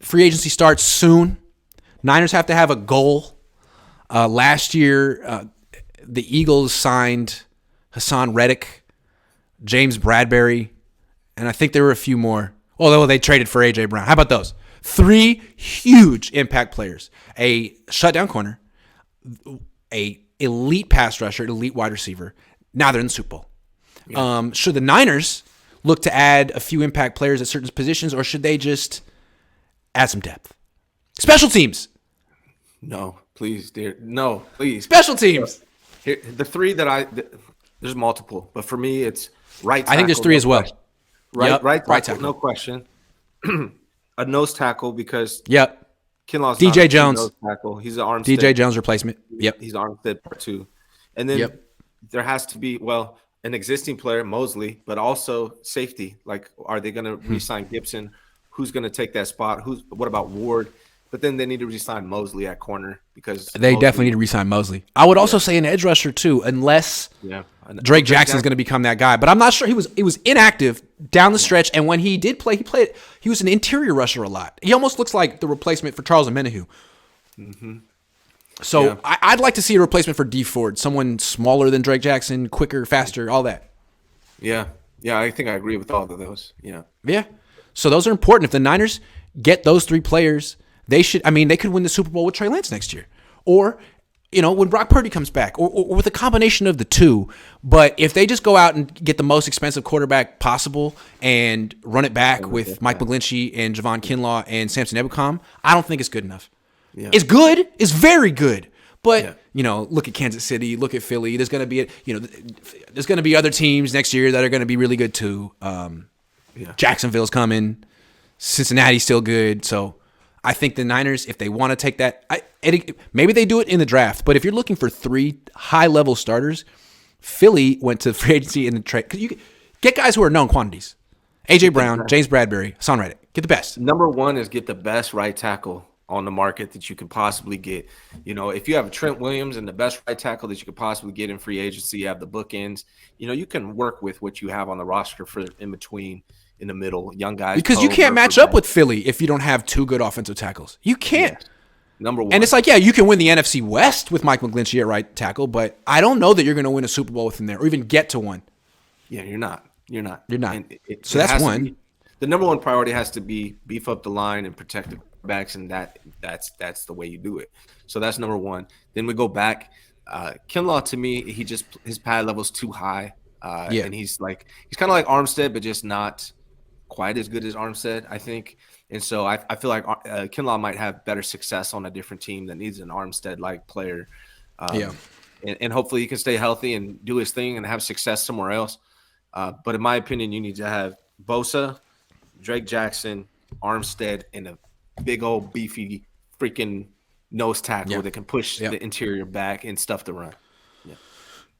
free agency starts soon. Niners have to have a goal. Last year, the Eagles signed Hassan Reddick, James Bradbury, and I think there were a few more. Although they traded for A.J. Brown. How about those? 3 huge impact players. A shutdown corner, a elite pass rusher, elite wide receiver. Now they're in the Super Bowl. Yeah. Should the Niners look to add a few impact players at certain positions, or should they just add some depth? Special teams. No, please, dear. No, please. Special teams. Here, the 3 there's multiple, but for me, it's right tackle. I think there's 3 as well. Right tackle, no question. A nose tackle because Kinlaw's DJ not Jones. Nose tackle. He's an Armstead. DJ Jones replacement. Yep. He's Armstead part 2. And then there has to be, an existing player, Mosley, but also safety. Like, are they going to re-sign Gibson? Who's going to take that spot? What about Ward? But then they need to re-sign Mosley at corner because they definitely need to re-sign Mosley. I would also say an edge rusher too, unless Drake Jackson's going to become that guy. But I'm not sure. He was inactive down the stretch, and when he did play, he was an interior rusher a lot. He almost looks like the replacement for Charles Omenihu. Mm-hmm. So I'd like to see a replacement for D Ford, someone smaller than Drake Jackson, quicker, faster, all that. Yeah, I think I agree with all of those. Yeah. So those are important. If the Niners get those 3 players, they could win the Super Bowl with Trey Lance next year. Or, when Brock Purdy comes back, or with a combination of the 2. But if they just go out and get the most expensive quarterback possible and run it back with Mike McGlinchey and Javon Kinlaw and Samson Ebukam, I don't think it's good enough. Yeah. It's good. It's very good. But, look at Kansas City, look at Philly. There's going to be other teams next year that are going to be really good too. Jacksonville's coming. Cincinnati's still good. So I think the Niners, if they want to take that, maybe they do it in the draft. But if you're looking for 3 high-level starters, Philly went to free agency in the trade. Because you get guys who are known quantities. A.J. Brown, James Bradbury, Hassan Reddick. Get the best. Number 1 is get the best right tackle on the market that you could possibly get. If you have a Trent Williams and the best right tackle that you could possibly get in free agency, you have the bookends. You can work with what you have on the roster for in between. In the middle, young guys. Because you can't match up with Philly if you don't have 2 good offensive tackles. You can't. Yes. Number 1. And it's like, you can win the NFC West with Mike McGlinchey at right tackle, but I don't know that you're going to win a Super Bowl with him there or even get to one. Yeah, you're not. So that's one. The number 1 priority has to be beef up the line and protect the backs, and that's the way you do it. So that's number 1. Then we go back. Kinlaw, to me, his pad level's too high. And he's kind of like Armstead, but just not quite as good as Armstead, I think. And so I feel like Kinlaw might have better success on a different team that needs an Armstead-like player. And hopefully he can stay healthy and do his thing and have success somewhere else. But in my opinion, you need to have Bosa, Drake Jackson, Armstead, and a big old beefy freaking nose tackle that can push the interior back and stuff to run.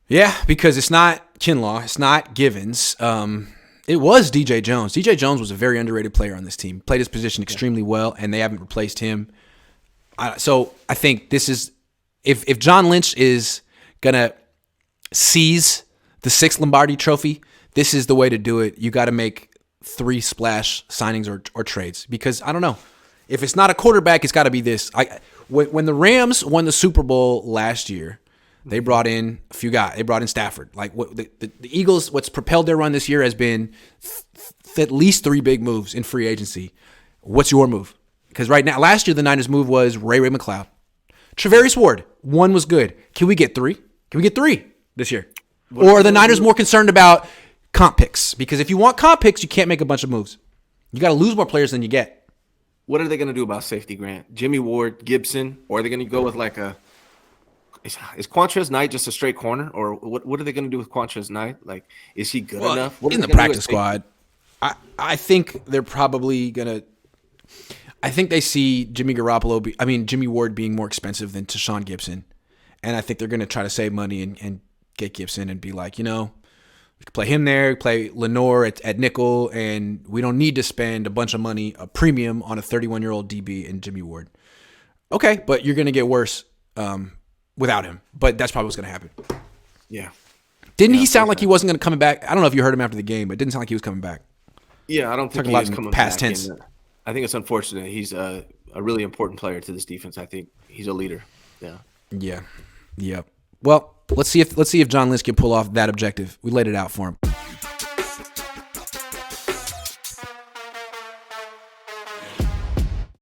Yeah, because it's not Kinlaw. It's not Givens. It was DJ Jones. DJ Jones was a very underrated player on this team. Played his position extremely well, and they haven't replaced him. So I think this is if John Lynch is going to seize the 6th Lombardi trophy, this is the way to do it. You got to make 3 splash signings or trades because, I don't know, if it's not a quarterback, it's got to be this. When the Rams won the Super Bowl last year, they brought in a few guys. They brought in Stafford. Like the Eagles, what's propelled their run this year has been at least 3 big moves in free agency. What's your move? Because right now, last year the Niners' move was Ray McLeod, Travarius Ward. 1 was good. Can we get 3? Can we get 3 this year? Or are the Niners more concerned about comp picks? Because if you want comp picks, you can't make a bunch of moves. You got to lose more players than you get. What are they going to do about safety, Grant? Jimmy Ward, Gibson, or are they going to go with like a? Is Quantrez Knight just a straight corner, or what are they going to do with Quantrez Knight? Like, is he good enough? In the practice squad, I think they're probably going to. I think they see Jimmy Ward being more expensive than Tashawn Gibson, and I think they're going to try to save money and get Gibson and be like, we could play him there, play Lenore at nickel, and we don't need to spend a bunch of money, a premium on a 31-year-old DB in Jimmy Ward. Okay, but you're going to get worse. Without him, but that's probably what's going to happen. Yeah. Didn't he sound like he wasn't going to come back? I don't know if you heard him after the game, but it didn't sound like he was coming back. Yeah, I don't think he was coming back. Past tense. I think it's unfortunate. He's a really important player to this defense. I think he's a leader. Yeah. Yeah. Well, let's see if John Lynch can pull off that objective. We laid it out for him.